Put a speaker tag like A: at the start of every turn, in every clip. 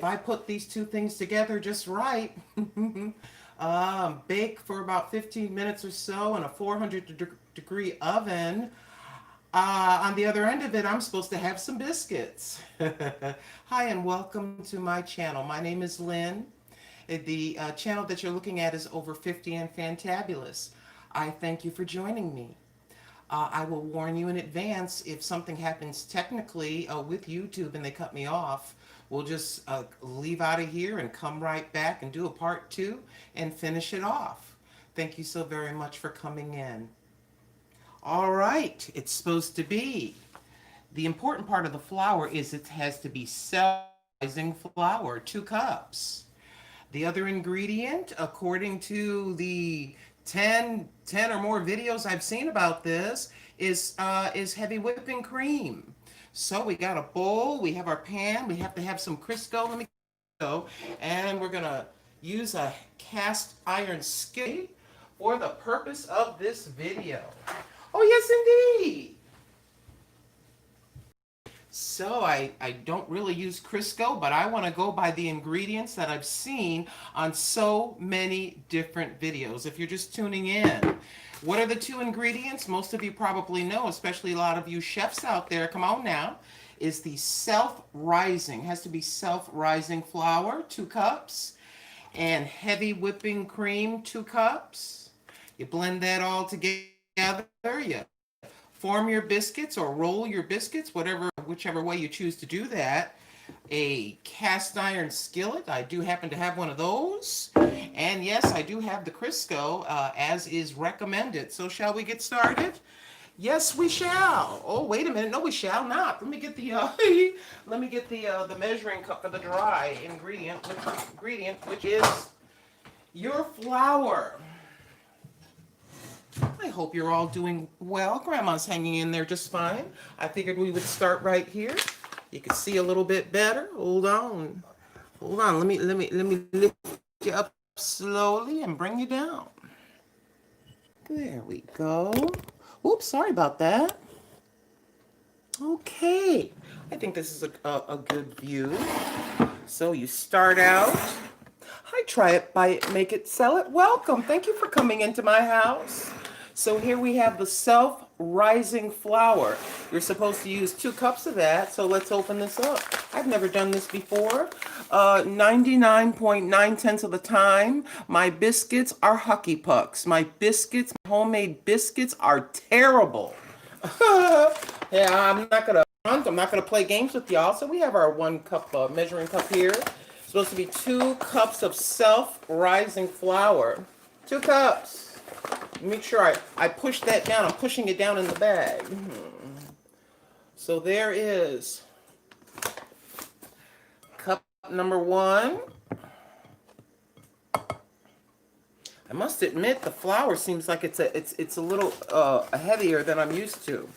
A: if I put these two things together just right, bake for about 15 minutes or so in a 400 degree oven. On the other end of it, I'm supposed to have some biscuits. Hi, and welcome to my channel. My name is Lynn. The channel that you're looking at is Over 50 and Fantabulous. I thank you for joining me. I will warn you in advance if something happens technically with YouTube and they cut me off. We'll just leave out of here and come right back and do a part two and finish it off. Thank you so very much for coming in. All right, it's supposed to be. The important part of the flour is it has to be self-rising flour, 2 cups. The other ingredient, according to the 10 or more videos I've seen about this, is heavy whipping cream. So we got a bowl, we have our pan, we have to have some Crisco, and we're gonna use a cast iron skillet for the purpose of this video. Oh, yes, indeed. So I don't really use Crisco, but I want to go by the ingredients that I've seen on so many different videos. If you're just tuning in, what are the 2 ingredients? Most of you probably know, especially a lot of you chefs out there, come on now, is the self-rising, has to be self-rising flour, 2 cups, and heavy whipping cream, 2 cups. You blend that all together. You form your biscuits or roll your biscuits, whichever way you choose to do that. A cast iron skillet. I do happen to have one of those. And yes, I do have the Crisco as is recommended. So shall we get started? Yes, we shall. Oh, wait a minute. No, we shall not. Let me get the the measuring cup for the dry ingredient, which is your flour. I hope you're all doing well. Grandma's hanging in there just fine. I figured we would start right here. You can see a little bit better. Hold on. Hold on. Let me lift you up slowly and bring you down. There we go. Oops, sorry about that. Okay. I think this is a good view. So you start out. Hi, try it, buy it, make it, sell it. Welcome. Thank you for coming into my house. So here we have the self-rising flour. You're supposed to use 2 cups of that, so let's open this up. I've never done this before. 99.9 of the time, my biscuits are Hucky Pucks. My homemade biscuits are terrible. Yeah, I'm not gonna play games with y'all. So we have our 1 cup measuring cup here. It's supposed to be 2 cups of self-rising flour. 2 cups. Make sure I push that down. I'm pushing it down in the bag. So there is cup number 1. I must admit the flour seems like it's a little heavier than I'm used to.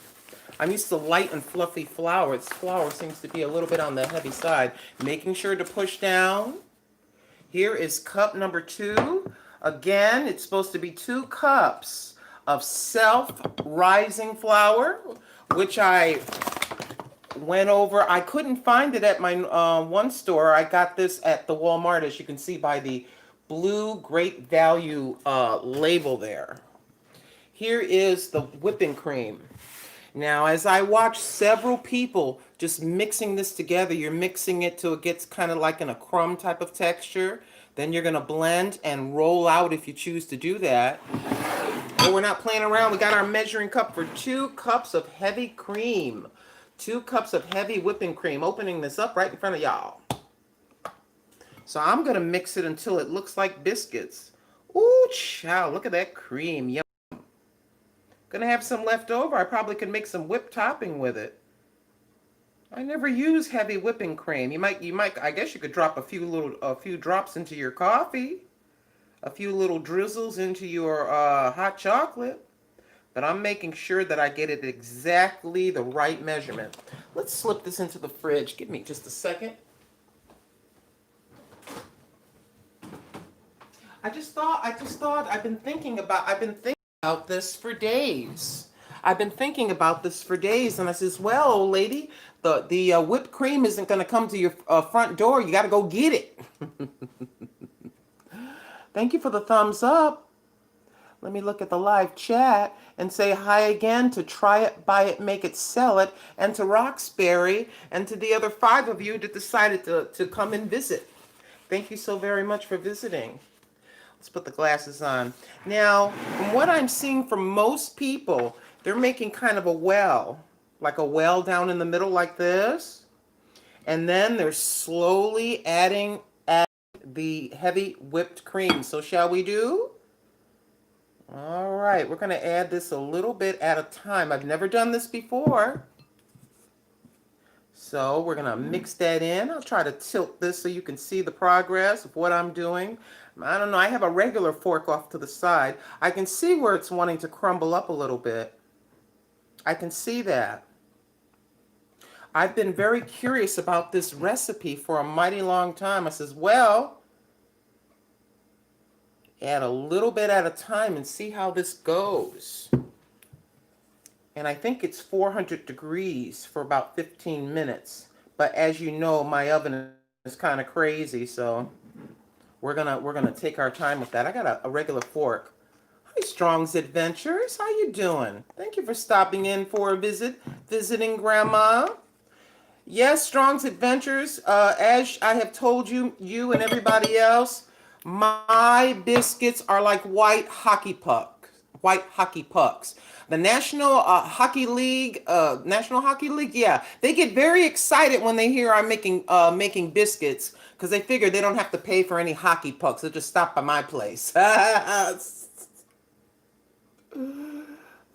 A: I'm used to light and fluffy flour. This flour seems to be a little bit on the heavy side. Making sure to push down. Here is cup number 2. Again, it's supposed to be 2 cups of self-rising flour, which I went over. I couldn't find it at my one store. I got this at the Walmart, as you can see by the blue Great Value label there. Here is the whipping cream. Now, as I watch several people just mixing this together, you're mixing it till it gets kind of like in a crumb type of texture. Then you're going to blend and roll out if you choose to do that. But we're not playing around. We got our measuring cup for 2 cups of heavy cream. 2 cups of heavy whipping cream. Opening this up right in front of y'all. So I'm going to mix it until it looks like biscuits. Ooh, chow, look at that cream. Yum. Gonna have some left over. I probably could make some whipped topping with it. I never use heavy whipping cream. You might. I guess you could drop a few drops into your coffee, a few little drizzles into your hot chocolate. But I'm making sure that I get it exactly the right measurement. Let's slip this into the fridge. Give me just a second. I've been thinking about this for days. I've been thinking about this for days, and I says, well, old lady, the whipped cream isn't going to come to your front door. You got to go get it. Thank you for the thumbs up. Let me look at the live chat and say hi again to Try It, Buy It, Make It, Sell It, and to Roxbury, and to the other 5 of you that decided to come and visit. Thank you so very much for visiting. Let's put the glasses on. Now, from what I'm seeing from most people, they're making kind of a well, like a well down in the middle like this. And then they're slowly adding the heavy whipped cream. So shall we do? All right, we're going to add this a little bit at a time. I've never done this before. So we're going to mix that in. I'll try to tilt this so you can see the progress of what I'm doing. I don't know, I have a regular fork off to the side. I can see where it's wanting to crumble up a little bit. I can see that. I've been very curious about this recipe for a mighty long time. I says, well, add a little bit at a time and see how this goes. And I think it's 400 degrees for about 15 minutes. But as you know, my oven is kind of crazy, so we're gonna take our time with that. I got a regular fork. Hi, Strong's Adventures. How you doing? Thank you for stopping in for a visit, visiting Grandma. Yes, Strong's Adventures. As I have told you, you and everybody else, my biscuits are like white hockey pucks. The National Hockey League, yeah, they get very excited when they hear I'm making biscuits because they figure they don't have to pay for any hockey pucks. They'll just stop by my place.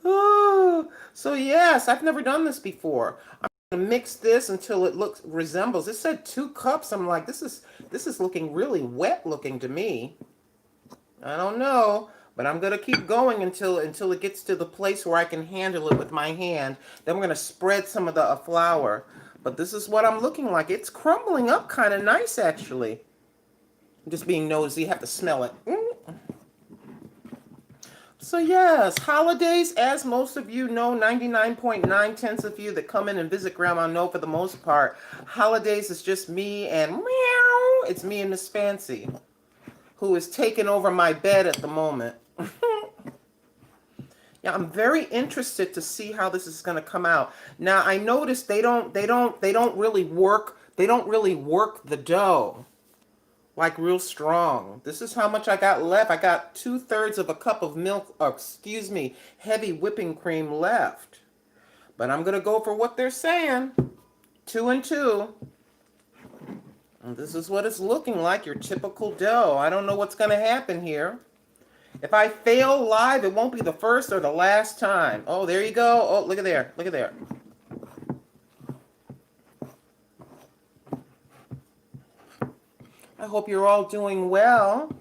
A: Oh, so yes, I've never done this before. I'm gonna mix this until it resembles. It said 2 cups. I'm like, this is looking really wet looking to me. I don't know, but I'm gonna keep going until it gets to the place where I can handle it with my hand. Then we're gonna spread some of the flour. But this is what I'm looking like. It's crumbling up kind of nice, actually. I'm just being nosy. You have to smell it. So yes, holidays, as most of you know, 99.9 of you that come in and visit Grandma know for the most part, holidays is just me and meow. It's me and Miss Fancy, who is taking over my bed at the moment. Yeah, I'm very interested to see how this is going to come out. Now, I noticed they don't really work the dough like real strong. This is how much I got left. I got 2/3 of a cup of milk, heavy whipping cream left. But I'm going to go for what they're saying. 2 and 2. And this is what it's looking like, your typical dough. I don't know what's going to happen here. If I fail live, it won't be the first or the last time. Oh, there you go. Oh, look at there. Look at there. I hope you're all doing well.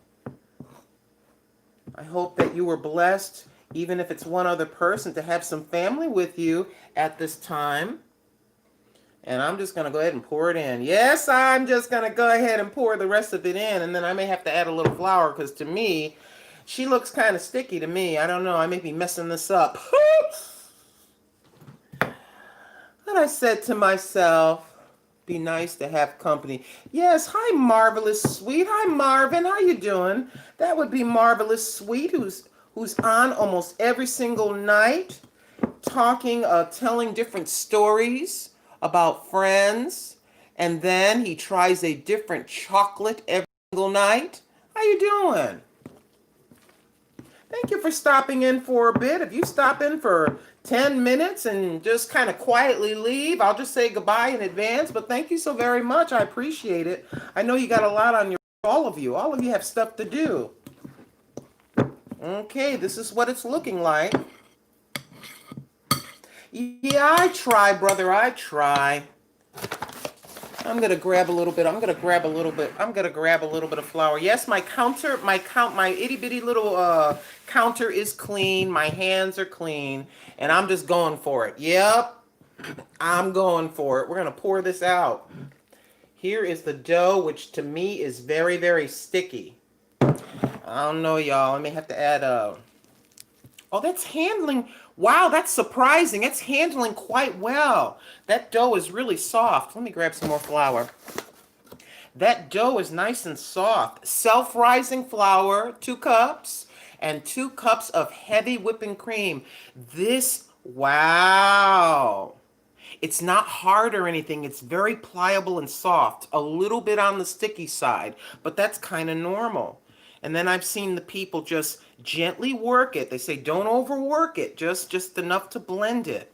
A: I hope that you were blessed, even if it's one other person, to have some family with you at this time. And I'm just going to go ahead and pour it in. Yes, I'm just going to go ahead and pour the rest of it in. And then I may have to add a little flour because to me, she looks kind of sticky to me. I don't know. I may be messing this up. And I said to myself, be nice to have company. Yes, hi, Marvelous Sweet. Hi, Marvin. How you doing? That would be Marvelous Sweet, who's on almost every single night, talking, telling different stories about friends, and then he tries a different chocolate every single night. How you doing? Thank you for stopping in for a bit. If you stop in for 10 minutes and just kind of quietly leave, I'll just say goodbye in advance, but thank you so very much. I appreciate it. I know you got a lot on your, all of you have stuff to do. Okay, this is what it's looking like. Yeah, I try, brother, I try. I'm gonna grab a little bit. I'm gonna grab a little bit of flour. Yes, my itty bitty little counter is clean. My hands are clean, and I'm just going for it. Yep, I'm going for it. We're gonna pour this out. Here is the dough, which to me is very, very sticky. I don't know, y'all. I may have to add oh, that's handling. Wow, that's surprising. It's handling quite well. That dough is really soft. Let me grab some more flour. That dough is nice and soft. Self-rising flour, 2 cups, and 2 cups of heavy whipping cream. This, wow. It's not hard or anything. It's very pliable and soft. A little bit on the sticky side, but that's kind of normal. And then I've seen the people just gently work it. They say don't overwork it, just enough to blend it.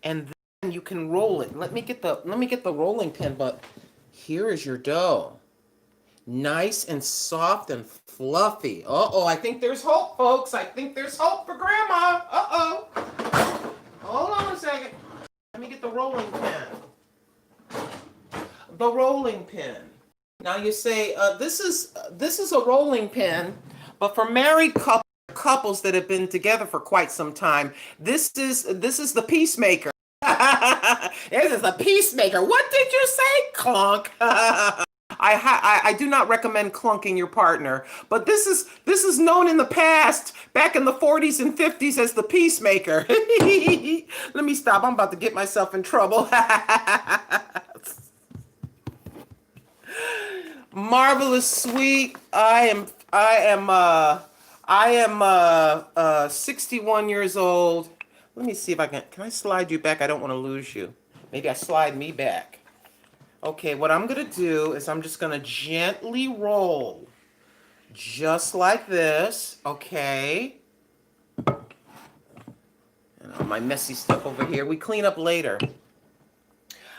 A: And then you can roll it. Let me get the rolling pin, but here is your dough. Nice and soft and fluffy. Uh-oh, I think there's hope, folks. I think there's hope for Grandma. Uh-oh. Hold on a second. Let me get the rolling pin. The rolling pin. Now you say, this is a rolling pin, but for married couples that have been together for quite some time, this is the peacemaker. This is a peacemaker. What did you say? Clunk. I do not recommend clunking your partner, but this is known in the past, back in the 40s and 50s, as the peacemaker. Let me stop. I'm about to get myself in trouble. Marvelous sweet. I am 61 years old. Let me see if I can I slide you back? I don't want to lose you. Maybe I slide me back. Okay, what I'm going to do is I'm just going to gently roll. Just like this, okay? And all my messy stuff over here. We clean up later.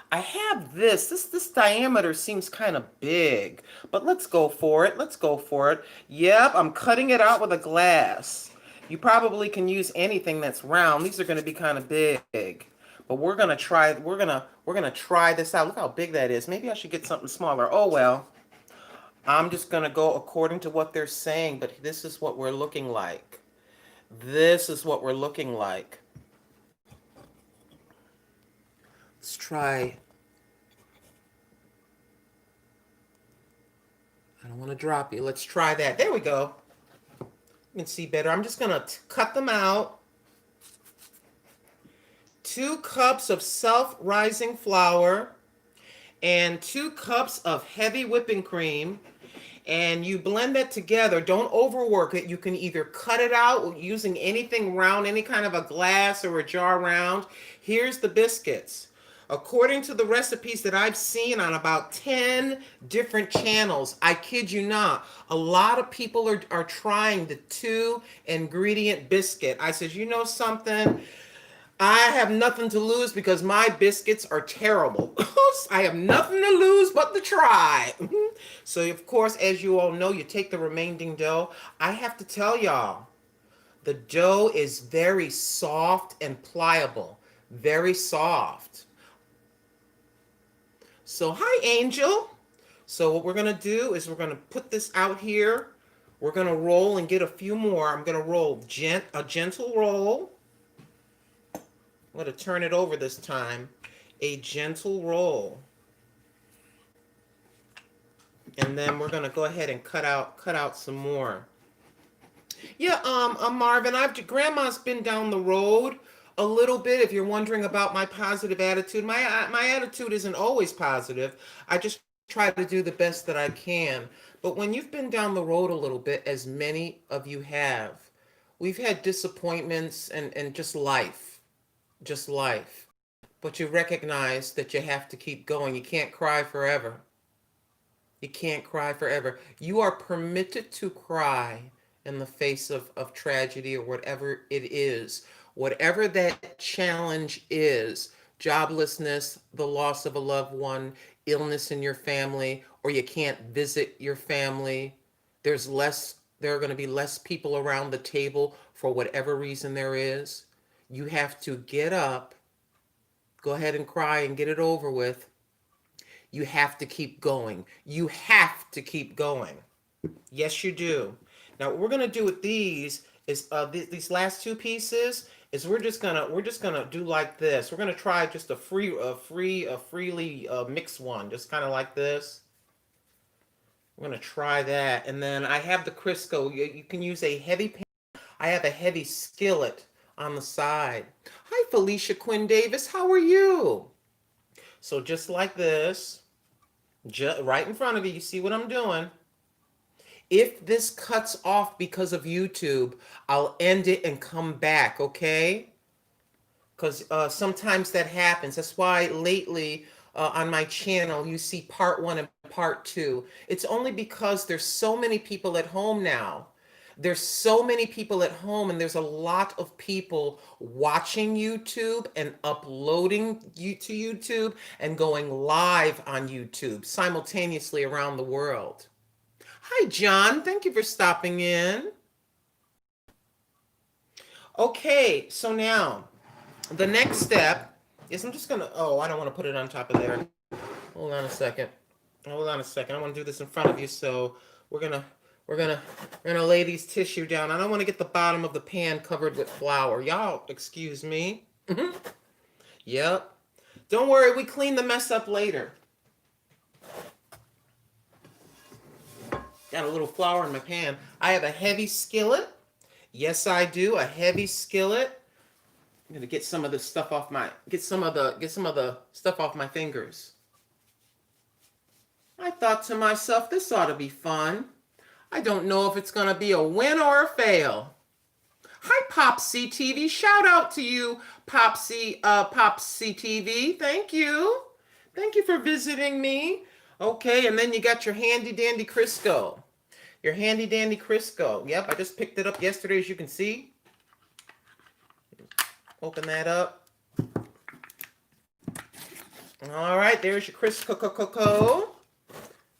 A: I have this diameter seems kind of big, but let's go for it. Let's go for it. Yep, I'm cutting it out with a glass. You probably can use anything that's round. These are going to be kind of big. But we're going to try this out. Look how big that is. Maybe I should get something smaller. Oh well. I'm just going to go according to what they're saying, but this is what we're looking like. This is what we're looking like. Let's try. I don't want to drop you. Let's try that. There we go. You can see better. I'm just going to cut them out. 2 cups of self-rising flour and 2 cups of heavy whipping cream. And you blend that together. Don't overwork it. You can either cut it out using anything round, any kind of a glass or a jar round. Here's the biscuits. According to the recipes that I've seen on about 10 different channels, I kid you not, a lot of people are trying the 2 ingredient biscuit. I said, you know something? I have nothing to lose because my biscuits are terrible. I have nothing to lose but to try. So, of course, as you all know, you take the remaining dough. I have to tell y'all, the dough is very soft and pliable. Very soft. So, hi, Angel. So what we're going to do is we're going to put this out here. We're going to roll and get a few more. I'm going to roll a gentle roll. I'm going to turn it over this time. A gentle roll. And then we're going to go ahead and cut out some more. Yeah, Marvin, Grandma's been down the road a little bit. If you're wondering about my positive attitude, my attitude isn't always positive. I just try to do the best that I can. But when you've been down the road a little bit, as many of you have, we've had disappointments and just life. Just life. But you recognize that you have to keep going. You can't cry forever. You can't cry forever. You are permitted to cry in the face of tragedy or whatever it is. Whatever that challenge is, joblessness, the loss of a loved one, illness in your family, or you can't visit your family, there are going to be less people around the table for whatever reason there is. You have to get up, go ahead and cry and get it over with. You have to keep going. You have to keep going. Yes, you do. Now, what we're gonna do with these is these last 2 pieces is we're just gonna do like this. We're gonna try just a freely mixed one, just kind of like this. We're gonna try that, and then I have the Crisco. You can use a heavy pan. I have a heavy skillet on the side. Hi, Felicia Quinn Davis. How are you? So just like this, right in front of you, you see what I'm doing? If this cuts off because of YouTube, I'll end it and come back, okay? Because sometimes that happens. That's why lately on my channel you see part one and part two. It's only because there's so many people at home now. There's so many people at home, and there's a lot of people watching YouTube and uploading you to YouTube and going live on YouTube simultaneously around the world. Hi, John. Thank you for stopping in. Okay, so now the next step is I'm just gonna, oh, I don't want to put it on top of there. Hold on a second. Hold on a second. I want to do this in front of you, so we're gonna lay these tissue down. I don't want to get the bottom of the pan covered with flour. Y'all, excuse me. Yep. Don't worry, we clean the mess up later. Got a little flour in my pan. I have a heavy skillet. Yes, I do. A heavy skillet. I'm gonna get some of the stuff off my some of the stuff off my fingers. I thought to myself, this ought to be fun. I don't know if it's gonna be a win or a fail. Hi, Popsy TV. Shout out to you, Popsy TV. Thank you. Thank you for visiting me. Okay, and then you got your handy dandy Crisco. Your handy dandy Crisco. Yep, I just picked it up yesterday, as you can see. Open that up. All right, there's your Crisco.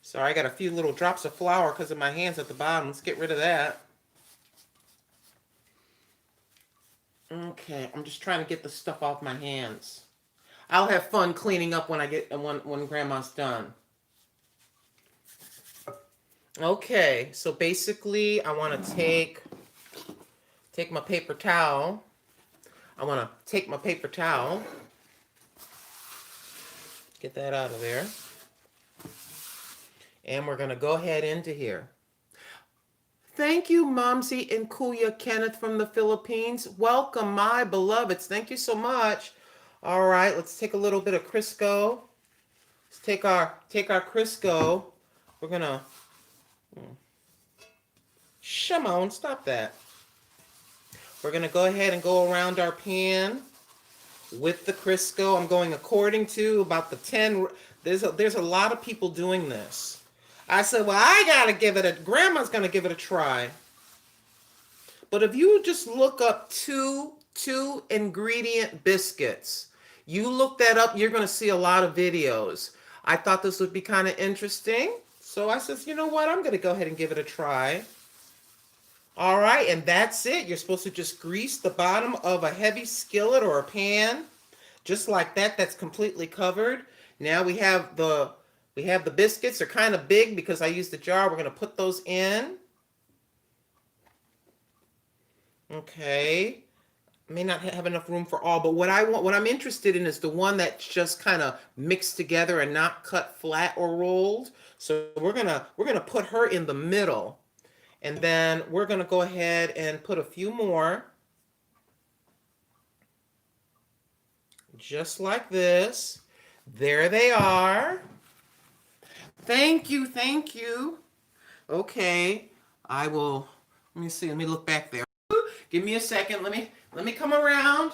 A: Sorry, I got a few little drops of flour because of my hands at the bottom. Let's get rid of that. Okay, I'm just trying to get the stuff off my hands. I'll have fun cleaning up when Grandma's done. Okay, so basically I want to take my paper towel. Get that out of there. And we're going to go ahead into here. Thank you, Momsy and Kuya Kenneth from the Philippines. Welcome, my beloveds. Thank you so much. All right, let's take a little bit of Crisco. Let's take our Crisco. We're going to... Shimon, stop that. We're going to go ahead and go around our pan with the Crisco. I'm going according to about the 10. There's a lot of people doing this. I said, well, I got to give it a... Grandma's going to give it a try. But if you just look up two ingredient biscuits, you look that up, you're going to see a lot of videos. I thought this would be kind of interesting. So I said, you know what? I'm going to go ahead and give it a try. All right, and that's it. You're supposed to just grease the bottom of a heavy skillet or a pan. Just like that. That's completely covered. Now we have the biscuits. They're kind of big because I used the jar. We're going to put those in. Okay. May not have enough room for all, but what I'm interested in is the one that's just kind of mixed together and not cut flat or rolled. So we're gonna put her in the middle, and then we're gonna go ahead and put a few more, just like this. There they are. Thank you, thank you. Okay, I will. Let me see. Let me look back there. Give me a second. Let me come around.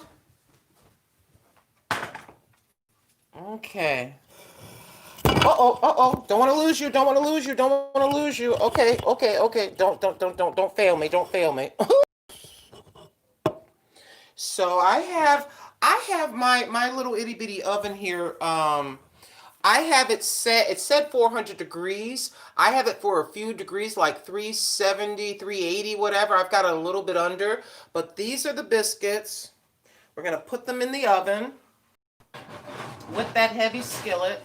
A: Okay. Uh-oh. Don't want to lose you. Okay. Don't fail me. So I have my little itty bitty oven here. I have it set, it said 400 degrees. I have it for a few degrees, like 370, 380, whatever. I've got it a little bit under. But these are the biscuits. We're going to put them in the oven with that heavy skillet.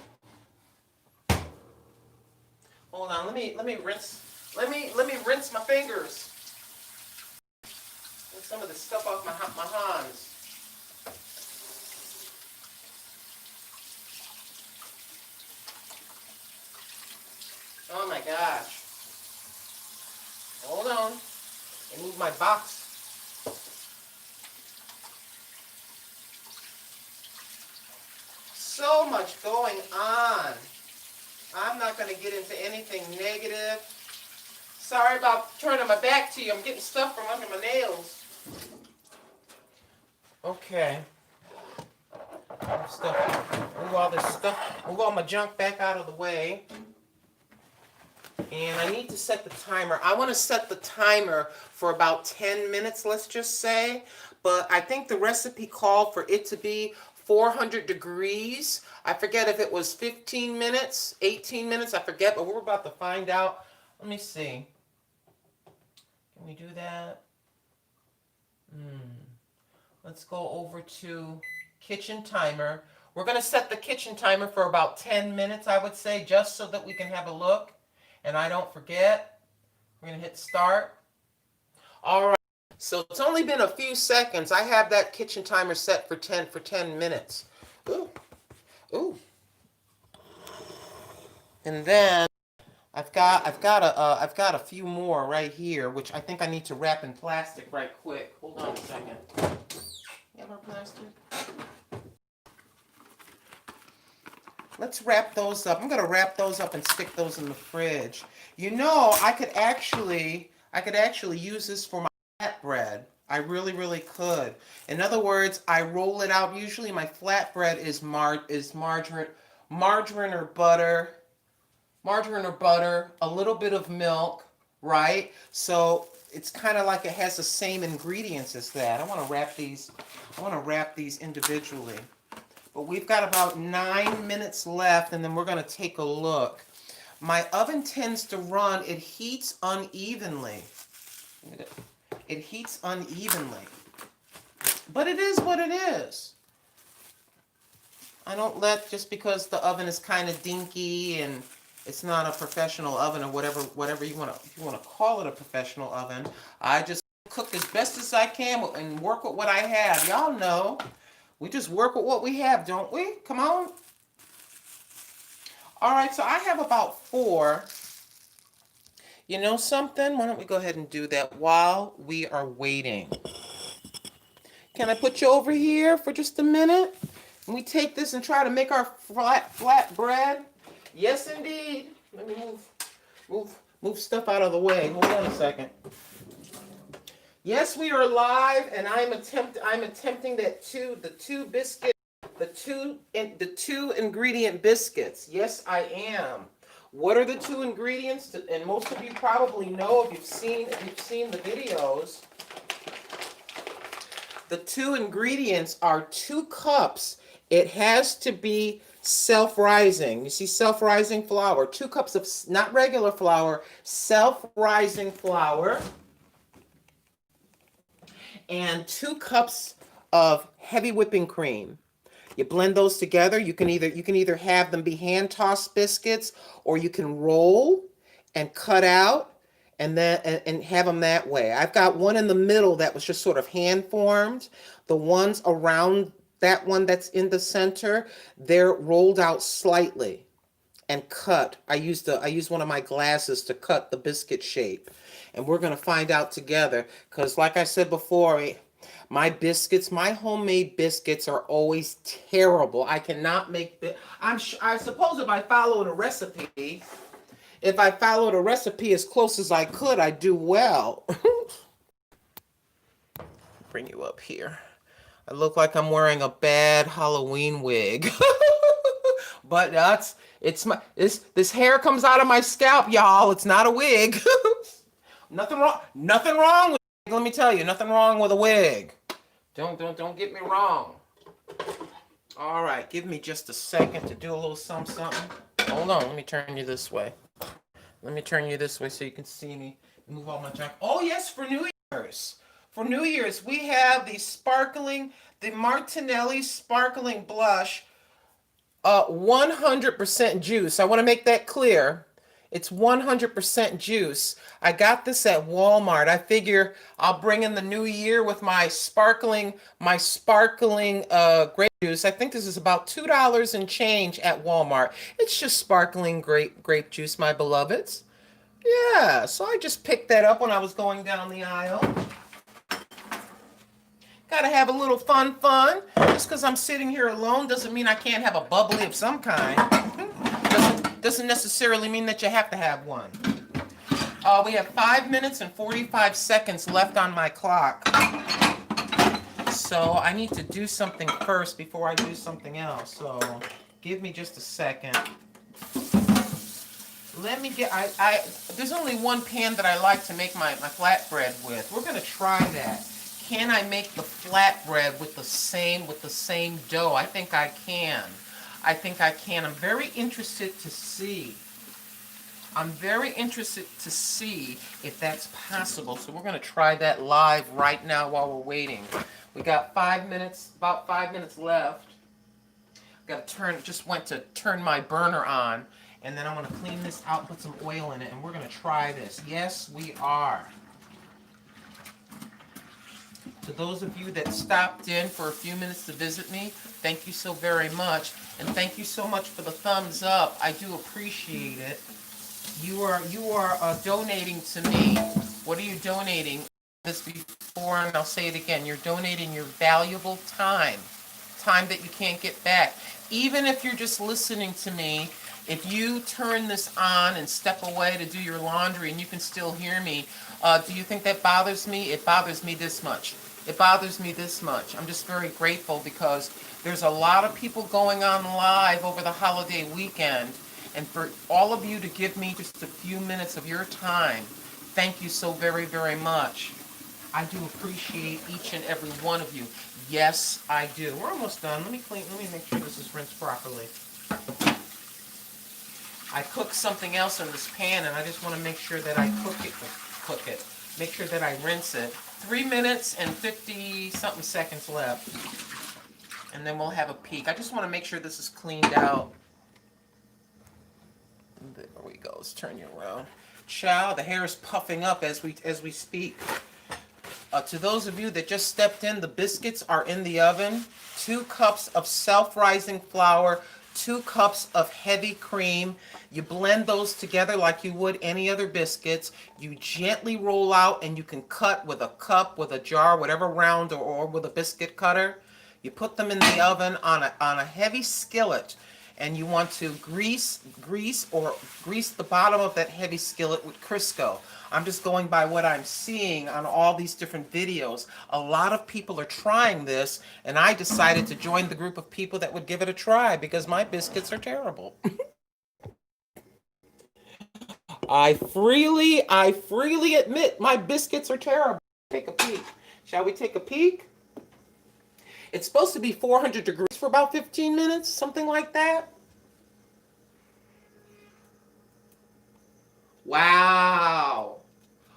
A: Hold on, let me rinse my fingers. Get some of the stuff off my hands. Oh my gosh. Hold on. I move my box so much going on. I'm not going to get into anything negative. Sorry about turning my back to you. I'm getting stuff from under my nails. Okay. Move all this stuff, move all my junk back out of the way. And I need to set the timer. I want to set the timer for about 10 minutes, let's just say. But I think the recipe called for it to be 400 degrees. I forget if it was 15 minutes, 18 minutes, I forget, but we're about to find out. Let me see. Can we do that? Let's go over to kitchen timer. We're going to set the kitchen timer for about 10 minutes, I would say, just so that we can have a look. And I don't forget. We're going to hit start. All right. So it's only been a few seconds. I have that kitchen timer set for 10 minutes. Ooh. Ooh. And then I've got a few more right here, which I think I need to wrap in plastic right quick. Hold on a second. You have our plastic? Let's wrap those up. I'm going to wrap those up and stick those in the fridge. You know, I could actually use this for my flatbread. I really, really could. In other words, I roll it out. Usually my flatbread is margarine or butter, a little bit of milk, right? So it's kind of like it has the same ingredients as that. I want to wrap these individually. But we've got about 9 minutes left, and then we're going to take a look. My oven tends to run, it heats unevenly. It heats unevenly. But it is what it is. I don't let, just because the oven is kind of dinky and it's not a professional oven or whatever you want to call it, a professional oven, I just cook as best as I can and work with what I have. Y'all know. We just work with what we have, don't we? Come on. All right, so I have about 4. You know something? Why don't we go ahead and do that while we are waiting? Can I put you over here for just a minute? And we take this and try to make our flat bread? Yes, indeed. Let me move stuff out of the way. Hold on a second. Yes, we are live, and I'm attempting the two ingredient biscuits. Yes, I am. What are the 2 ingredients? And most of you probably know if you've seen the videos. The 2 ingredients are 2 cups. It has to be self-rising. You see self-rising flour. 2 cups of, not regular flour, self-rising flour. And 2 cups of heavy whipping cream. You blend those together. You can either have them be hand tossed biscuits, or you can roll and cut out and then and have them that way. I've got one in the middle that was just sort of hand formed. The ones around that one that's in the center, they're rolled out slightly and cut. I used one of my glasses to cut the biscuit shape. And we're going to find out together, because like I said before, my biscuits, my homemade biscuits are always terrible. I cannot make, I suppose if I followed a recipe as close as I could, I'd do well. Bring you up here. I look like I'm wearing a bad Halloween wig. But this hair comes out of my scalp, y'all. It's not a wig. Nothing wrong with it. Let me tell you, nothing wrong with a wig. Don't get me wrong. All right, give me just a second to do a little something. Hold on, let me turn you this way. Let me turn you this way so you can see me. Move all my junk. Oh yes, for New Year's. For New Year's, we have the Martinelli Sparkling Blush, 100% juice. I want to make that clear. It's 100% juice. I got this at Walmart. I figure I'll bring in the new year with my sparkling grape juice. I think this is about $2 and change at Walmart. It's just sparkling grape juice, my beloveds. Yeah, so I just picked that up when I was going down the aisle. Gotta have a little fun. Just because I'm sitting here alone doesn't mean I can't have a bubbly of some kind. Doesn't necessarily mean that you have to have one. We have 5 minutes and 45 seconds left on my clock. So I need to do something first before I do something else. So give me just a second. Let me get, there's only one pan that I like to make my flatbread with. We're gonna try that. Can I make the flatbread with the same dough? I think I can. I'm very interested to see. I'm very interested to see if that's possible. So we're gonna try that live right now while we're waiting. We got 5 minutes, about 5 minutes left. Just went to turn my burner on, and then I'm gonna clean this out, put some oil in it, and we're gonna try this. Yes, we are. To those of you that stopped in for a few minutes to visit me, thank you so very much, and thank you so much for the thumbs up. I do appreciate it. You are donating to me. What are you donating? This before, and I'll say it again. You're donating your valuable time that you can't get back. Even if you're just listening to me, if you turn this on and step away to do your laundry and you can still hear me, do you think that bothers me? It bothers me this much. It bothers me this much. I'm just very grateful because there's a lot of people going on live over the holiday weekend, and for all of you to give me just a few minutes of your time, thank you so very, very much. I do appreciate each and every one of you. Yes, I do. We're almost done. Let me make sure this is rinsed properly. I cooked something else in this pan, and I just want to make sure that I cook it. Make sure that I rinse it. 3 minutes and 50-something seconds left. And then we'll have a peek. I just want to make sure this is cleaned out. There we go. Let's turn you around. Child, the hair is puffing up as we speak. To those of you that just stepped in, the biscuits are in the oven. 2 cups of self-rising flour, 2 cups of heavy cream. You blend those together like you would any other biscuits. You gently roll out, and you can cut with a cup, with a jar, whatever round, or with a biscuit cutter. You put them in the oven on a heavy skillet, and you want to grease the bottom of that heavy skillet with Crisco. I'm just going by what I'm seeing on all these different videos. A lot of people are trying this, and I decided to join the group of people that would give it a try because my biscuits are terrible. I freely admit my biscuits are terrible. Take a peek. Shall we take a peek? It's supposed to be 400 degrees for about 15 minutes, something like that. Wow.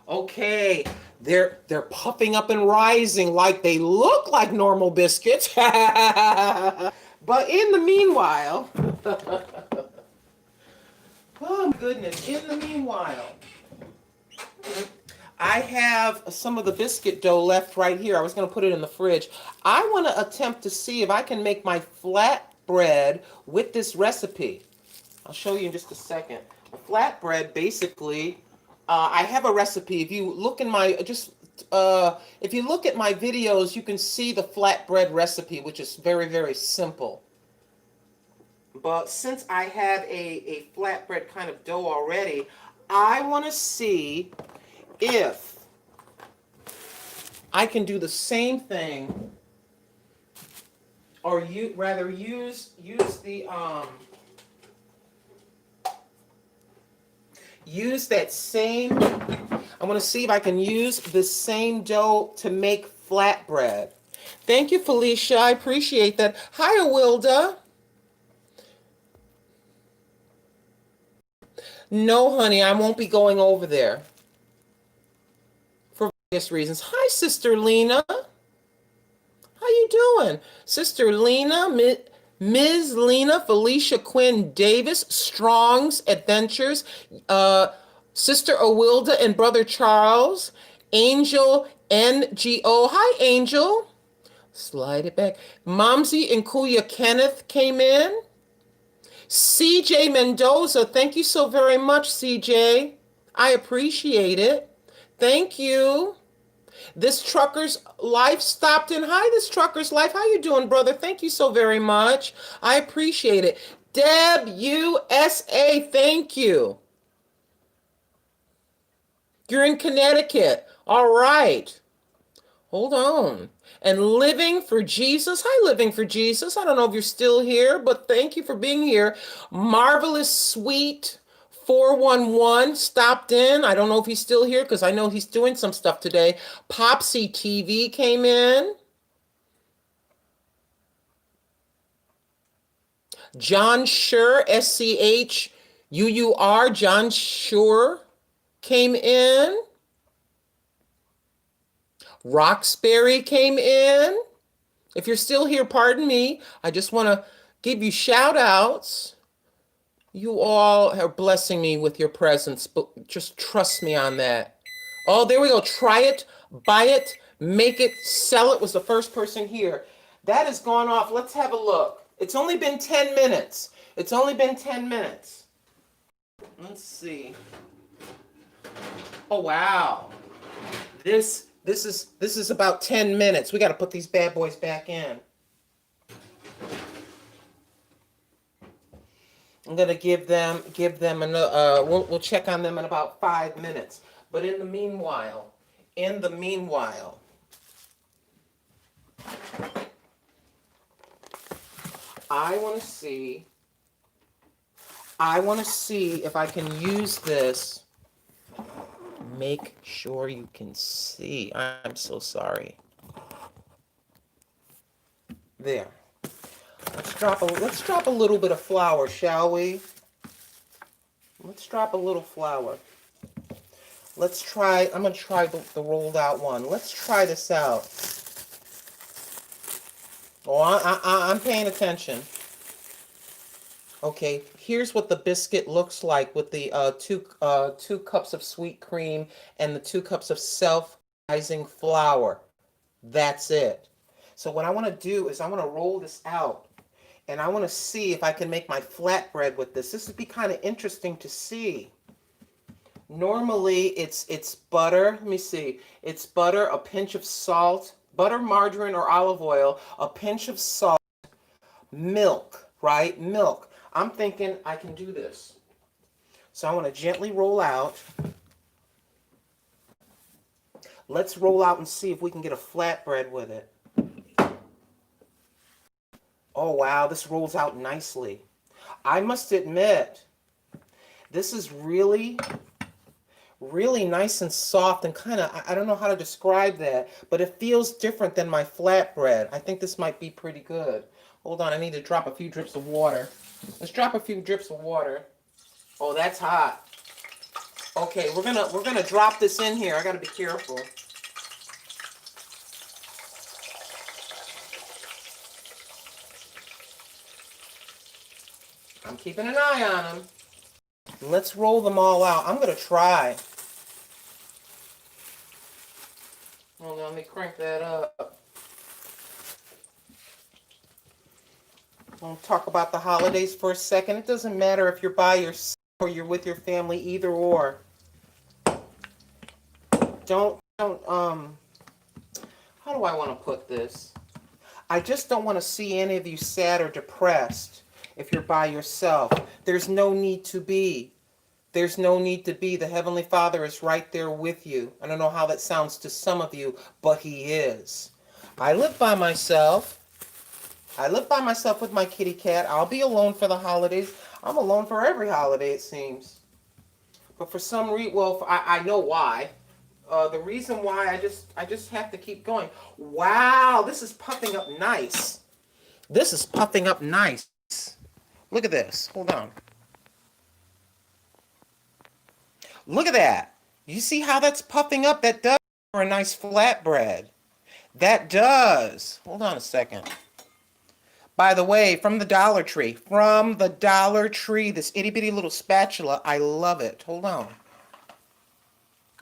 A: Okay, they're puffing up and rising like they look like normal biscuits. But in the meanwhile, oh my goodness, in the meanwhile, I have some of the biscuit dough left right here. I was going to put it in the fridge. I want to attempt to see if I can make my flatbread with this recipe. I'll show you in just a second. A flatbread, basically, I have a recipe. If you look in my if you look at my videos, you can see the flatbread recipe, which is very, very simple. But since I have a flatbread kind of dough already, I want to see if I can do the same thing, or rather use the use that same. I want to see if I can use the same dough to make flatbread. Thank you, Felicia. I appreciate that. Hi, Awilda. No, honey, I won't be going over there for various reasons. Hi, Sister Lena. How you doing? Sister Lena, Ms. Lena, Felicia Quinn Davis, Strong's Adventures, Sister Awilda and Brother Charles, Angel NGO. Hi, Angel. Slide it back. Momsy and Kuya Kenneth came in. CJ Mendoza, thank you so very much, CJ. I appreciate it. Thank you. This Trucker's Life stopped in. Hi, this Trucker's Life. How you doing, brother? Thank you so very much. I appreciate it. Deb USA, thank you. You're in Connecticut. All right. Hold on. And Living for Jesus. Hi, Living for Jesus. I don't know if you're still here, but thank you for being here. Marvelous Sweet 411 stopped in. I don't know if he's still here because I know he's doing some stuff today. Popsy TV came in. John Schur, SCHUUR, John Schur came in. Roxbury came in. If you're still here, pardon me. I just want to give you shout outs. You all are blessing me with your presence, but just trust me on that. Oh, there we go. Try it, buy it, make it, sell it was the first person here. That has gone off. Let's have a look. It's only been 10 minutes. It's only been 10 minutes. Let's see. Oh, wow. This is about 10 minutes. We got to put these bad boys back in. I'm gonna give them another. We'll check on them in about 5 minutes. But in the meanwhile, I want to see if I can use this. Make sure you can see. I'm so sorry. There. Let's drop a little bit of flour, shall we? Let's drop a little flour. Let's try. I'm gonna try the rolled out one. Let's try this out. Oh, I'm paying attention. Okay, here's what the biscuit looks like with the two cups of sweet cream and the 2 cups of self-rising flour. That's it. So what I want to do is I want to roll this out, and I want to see if I can make my flatbread with this. This would be kind of interesting to see. Normally it's butter. Let me see. It's butter, a pinch of salt, butter, margarine, or olive oil, a pinch of salt, milk, right? Milk. I'm thinking I can do this. So I want to gently roll out. Let's roll out and see if we can get a flatbread with it. Oh, wow, this rolls out nicely. I must admit, this is really, really nice and soft and kind of, I don't know how to describe that, but it feels different than my flatbread. I think this might be pretty good. Hold on, I need to drop a few drips of water. Let's drop a few drips of water. Oh, that's hot. Okay, we're gonna drop this in here. I gotta be careful. I'm keeping an eye on them. Let's roll them all out. I'm gonna try. Hold on, let me crank that up. We'll talk about the holidays for a second. It doesn't matter if you're by yourself or you're with your family, either or. Don't, how do I want to put this? I just don't want to see any of you sad or depressed if you're by yourself. There's no need to be. There's no need to be. The Heavenly Father is right there with you. I don't know how that sounds to some of you, but He is. I live by myself. I live by myself with my kitty cat. I'll be alone for the holidays. I'm alone for every holiday, it seems. But for some reason, well, I know why. The reason why I just have to keep going. Wow, this is puffing up nice. This is puffing up nice. Look at this. Hold on. Look at that. You see how that's puffing up? That does for a nice flatbread. That does. Hold on a second. By the way, from the Dollar Tree. From the Dollar Tree. This itty bitty little spatula. I love it. Hold on.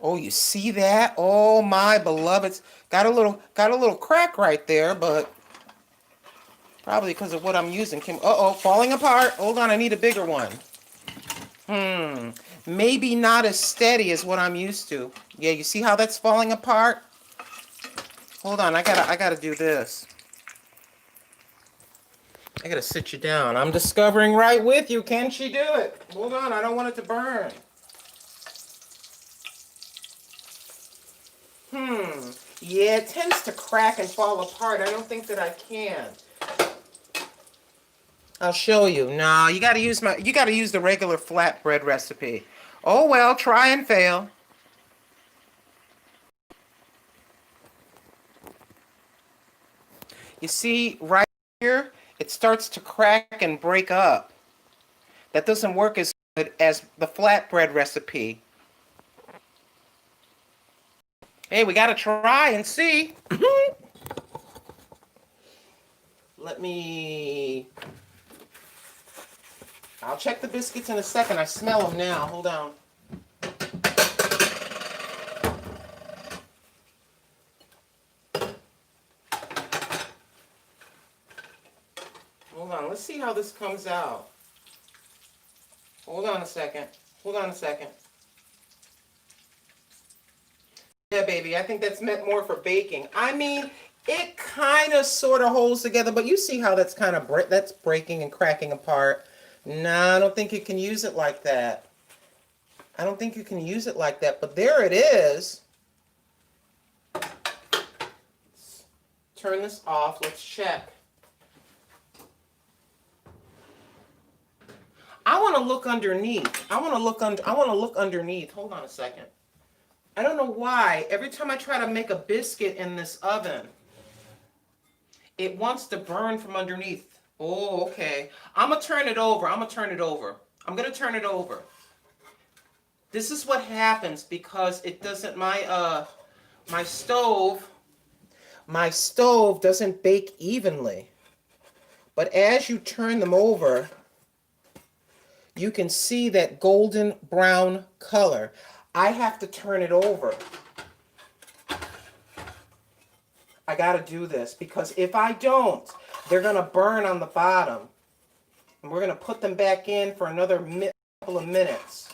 A: Oh, you see that? Oh, my beloveds. Got a little crack right there, but probably because of what I'm using. Uh-oh, falling apart. Hold on, I need a bigger one. Maybe not as steady as what I'm used to. Yeah, you see how that's falling apart? Hold on, I gotta do this. I gotta sit you down. I'm discovering right with you. Can she do it? Hold on, I don't want it to burn. Yeah, it tends to crack and fall apart. I don't think that I can. I'll show you. No, you gotta use the regular flatbread recipe. Oh well, try and fail. You see, right here, it starts to crack and break up. That doesn't work as good as the flatbread recipe. Hey, we gotta try and see. I'll check the biscuits in a second. I smell them now. Hold on. Hold on. Let's see how this comes out. Hold on a second. Hold on a second. Yeah, baby. I think that's meant more for baking. I mean, it kind of sort of holds together, but you see how that's kind of that's breaking and cracking apart. No, I don't think you can use it like that. I don't think you can use it like that, but there it is. Let's turn this off. Let's check. I want to look underneath. I want to look underneath. Hold on a second. I don't know why. Every time I try to make a biscuit in this oven, it wants to burn from underneath. Oh, okay. I'm going to turn it over. I'm going to turn it over. This is what happens because it doesn't, my stove doesn't bake evenly. But as you turn them over, you can see that golden brown color. I have to turn it over. I got to do this because if I don't, they're going to burn on the bottom. And we're going to put them back in for another couple of minutes.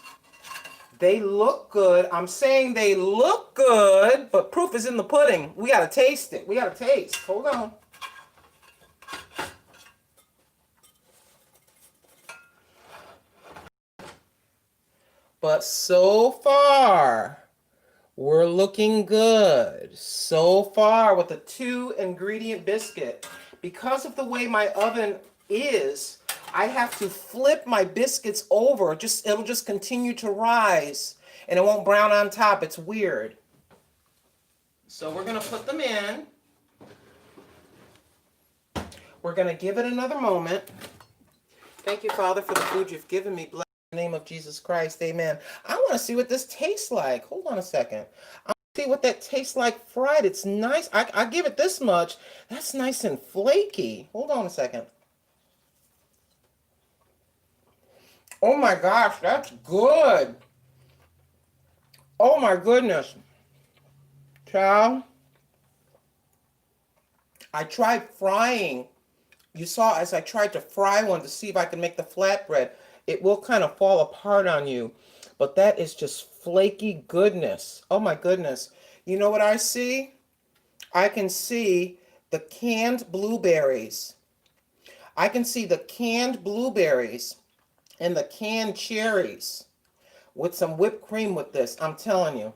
A: They look good. I'm saying they look good, but proof is in the pudding. We got to taste it. We got to taste. Hold on. But so far, we're looking good. So far with the 2-ingredient biscuit. Because of the way my oven is, I have to flip my biscuits over. It'll just continue to rise. And it won't brown on top. It's weird. So we're going to put them in. We're going to give it another moment. Thank you, Father, for the food you've given me. Bless in the name of Jesus Christ. Amen. I want to see what this tastes like. Hold on a second. I want to see what that tastes like fried. It's nice. I give it this much. That's nice and flaky. Hold on a second. Oh my gosh, that's good. Oh my goodness. Child, I tried frying. You saw as I tried to fry one to see if I could make the flatbread. It will kind of fall apart on you. But that is just flaky goodness. Oh my goodness. You know what I see? I can see the canned blueberries. I can see the canned blueberries and the canned cherries with some whipped cream with this. I'm telling you.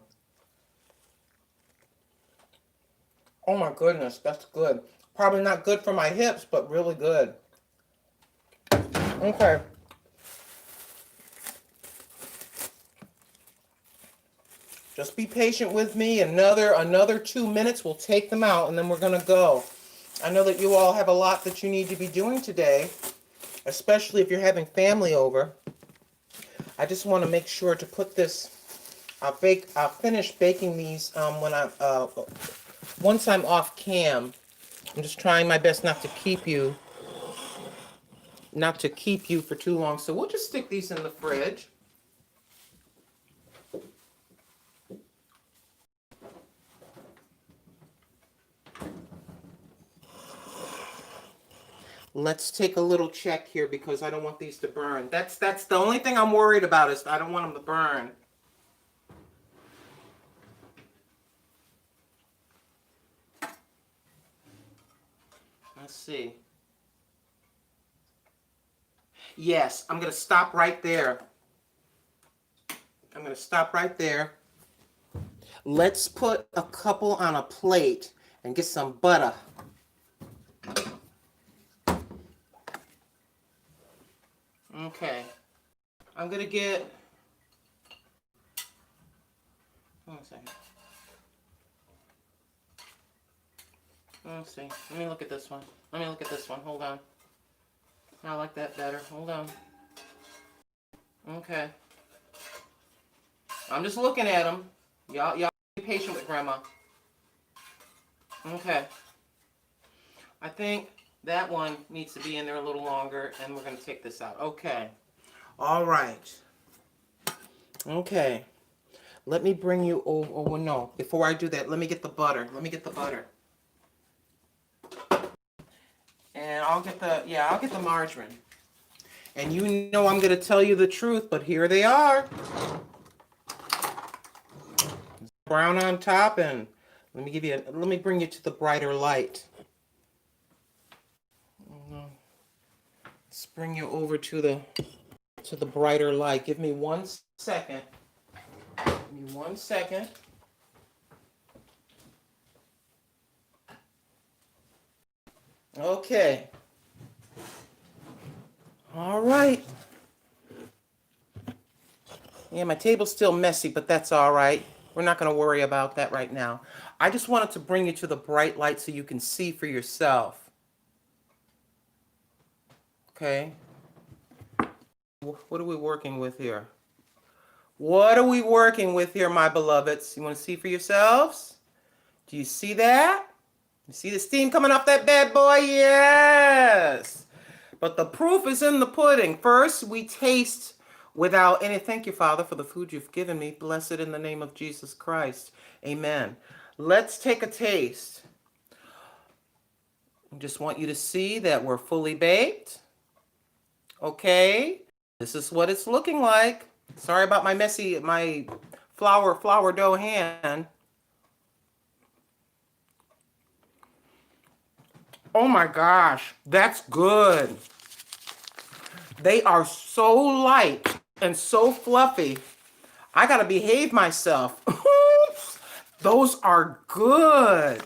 A: Oh my goodness, that's good. Probably not good for my hips, but really good. Okay. Just be patient with me. Another 2 minutes. We'll take them out, and then we're going to go. I know that you all have a lot that you need to be doing today, especially if you're having family over. I just want to make sure to put this. I'll finish baking these once I'm off cam. I'm just trying my best not to keep you for too long. So we'll just stick these in the fridge. Let's take a little check here because I don't want these to burn. That's the only thing I'm worried about is I don't want them to burn. Let's see. Yes, I'm going to stop right there. I'm going to stop right there. Let's put a couple on a plate and get some butter. Okay. I'm going to get... One second. Let's see. Let me look at this one. Let me look at this one. Hold on. I like that better. Hold on. Okay. I'm just looking at them. Y'all be patient with Grandma. Okay. I think that one needs to be in there a little longer, and we're going to take this out. Okay. All right. Okay. Let me bring you over. Oh, no. Before I do that, let me get the butter. Let me get the butter. And I'll get the margarine. And you know I'm going to tell you the truth, but here they are. Brown on top, and let me bring you to the brighter light. Let's bring you over to the brighter light. Give me 1 second. Give me 1 second. Okay. All right. Yeah, my table's still messy, but that's all right. We're not going to worry about that right now. I just wanted to bring you to the bright light so you can see for yourself. Okay. What are we working with here? What are we working with here, my beloveds? You want to see for yourselves? Do you see that? You see the steam coming off that bad boy? Yes. But the proof is in the pudding. First, we taste without any. Thank you, Father, for the food you've given me. Blessed in the name of Jesus Christ. Amen. Let's take a taste. I just want you to see that we're fully baked. Okay. This is what it's looking like. Sorry about my flour dough hand. Oh my gosh, that's good. They are so light and so fluffy. I gotta behave myself. Those are good.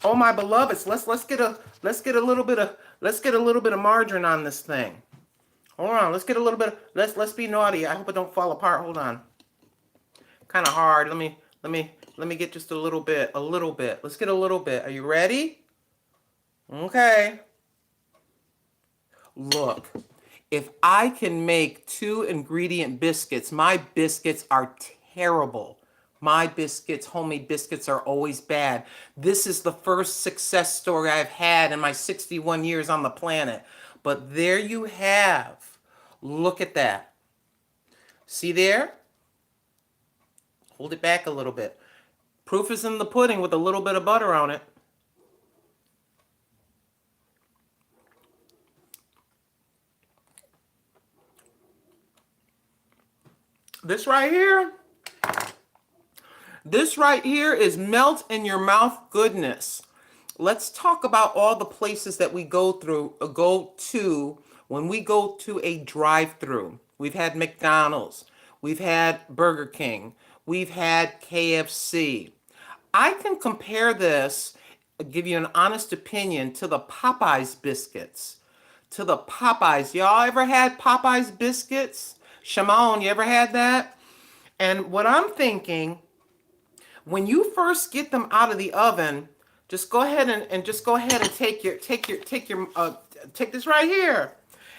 A: Oh my beloveds, let's get a little bit of margarine on this thing. Hold on, let's get a little bit. Let's be naughty. I hope it don't fall apart. Hold on. Kind of hard. Let me get just a little bit. Let's get a little bit. Are you ready? Okay. Look, if I can make 2 ingredient biscuits, my biscuits are terrible. My biscuits, homemade biscuits, are always bad. This is the first success story I've had in my 61 years on the planet. But there you have. Look at that. See there? Hold it back a little bit. Proof is in the pudding with a little bit of butter on it. This right here is melt in your mouth goodness. Let's talk about all the places that we go to when we go to a drive-through. We've had McDonald's, we've had Burger King, we've had KFC. I can compare this, give you an honest opinion, to the Popeyes biscuits. To the Popeyes. Y'all ever had Popeyes biscuits? Shimon, you ever had that? And what I'm thinking, when you first get them out of the oven, just go ahead and take this right here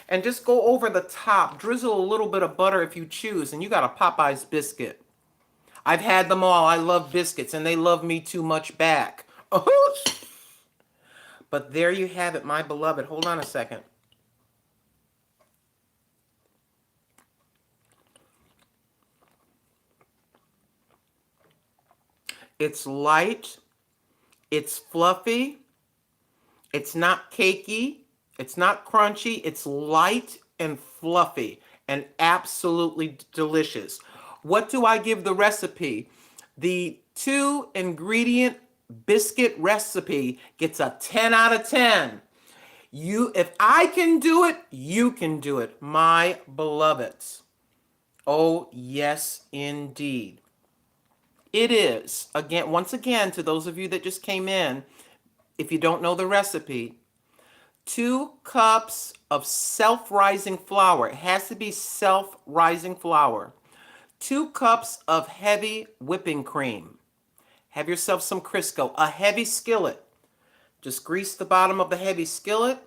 A: and just go over the top. Drizzle a little bit of butter if you choose, and you got a Popeyes biscuit. I've had them all. I love biscuits, and they love me too much back. But there you have it, my beloved. Hold on a second. It's light, it's fluffy, it's not cakey, it's not crunchy, it's light and fluffy and absolutely delicious. What do I give the recipe? The 2 ingredient biscuit recipe gets a 10 out of 10. If I can do it, you can do it, my beloveds. Oh, yes, indeed. It is, again, once again, to those of you that just came in, if you don't know the recipe, 2 cups of self-rising flour. It has to be self-rising flour. 2 cups of heavy whipping cream. Have yourself some Crisco, a heavy skillet. Just grease the bottom of the heavy skillet.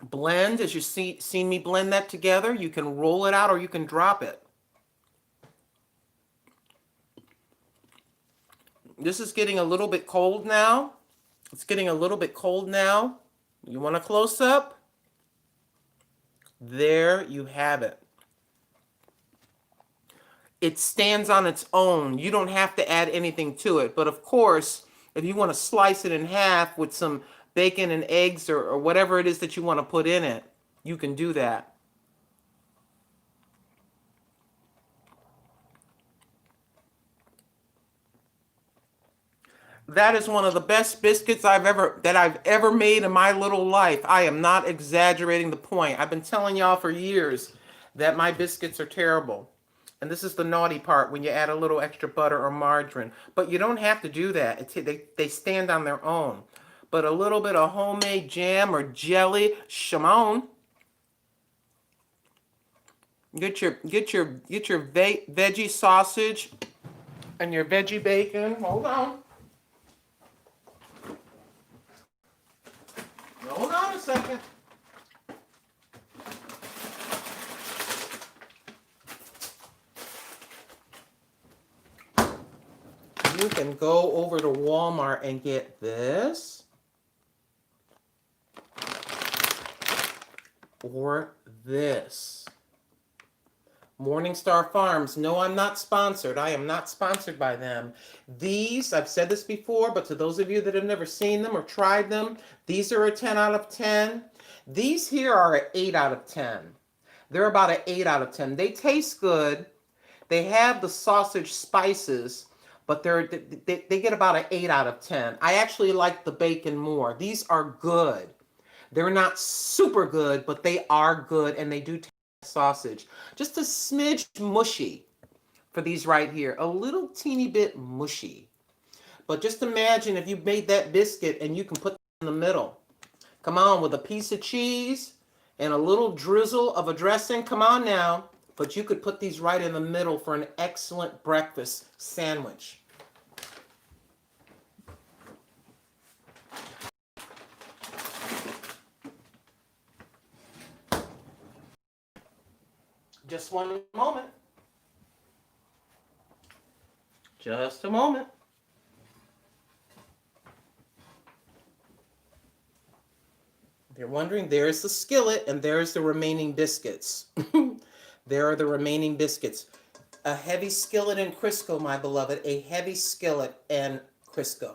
A: Blend as you seen me blend that together. You can roll it out or you can drop it. This is getting a little bit cold now. It's getting a little bit cold now. You want a close-up? There you have it. It stands on its own. You don't have to add anything to it. But of course, if you want to slice it in half with some bacon and eggs or whatever it is that you want to put in it, you can do that. That is one of the best biscuits I've ever made in my little life. I am not exaggerating the point. I've been telling y'all for years that my biscuits are terrible. And this is the naughty part when you add a little extra butter or margarine. But you don't have to do that. They stand on their own. But a little bit of homemade jam or jelly, shimon. Get your veggie sausage and your veggie bacon. Hold on. Hold on a second. You can go over to Walmart and get this or this. Morningstar Farms. No, I'm not sponsored. I am not sponsored by them. These, I've said this before, but to those of you that have never seen them or tried them, these are a 10 out of 10. These here are an 8 out of 10. They're about an 8 out of 10. They taste good. They have the sausage spices, but they get about an 8 out of 10. I actually like the bacon more. These are good. They're not super good, but they are good, and they do taste sausage. Just a smidge mushy for these right here. A little teeny bit mushy. But just imagine if you made that biscuit and you can put it in the middle. Come on, with a piece of cheese and a little drizzle of a dressing. Come on now. But you could put these right in the middle for an excellent breakfast sandwich. Just one moment. Just a moment. If you're wondering, there's the skillet and there's the remaining biscuits. There are the remaining biscuits. A heavy skillet and Crisco, my beloved. A heavy skillet and Crisco.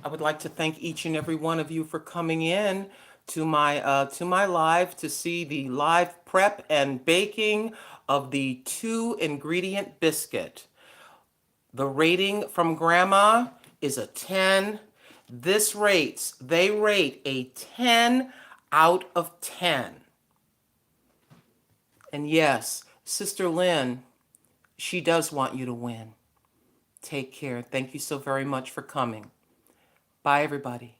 A: I would like to thank each and every one of you for coming in to my live to see the live prep and baking of the 2-ingredient biscuit. The rating from Grandma is a 10. They rate a 10 out of 10. And yes, Sister Lynn, she does want you to win. Take care. Thank you so very much for coming. Bye, everybody.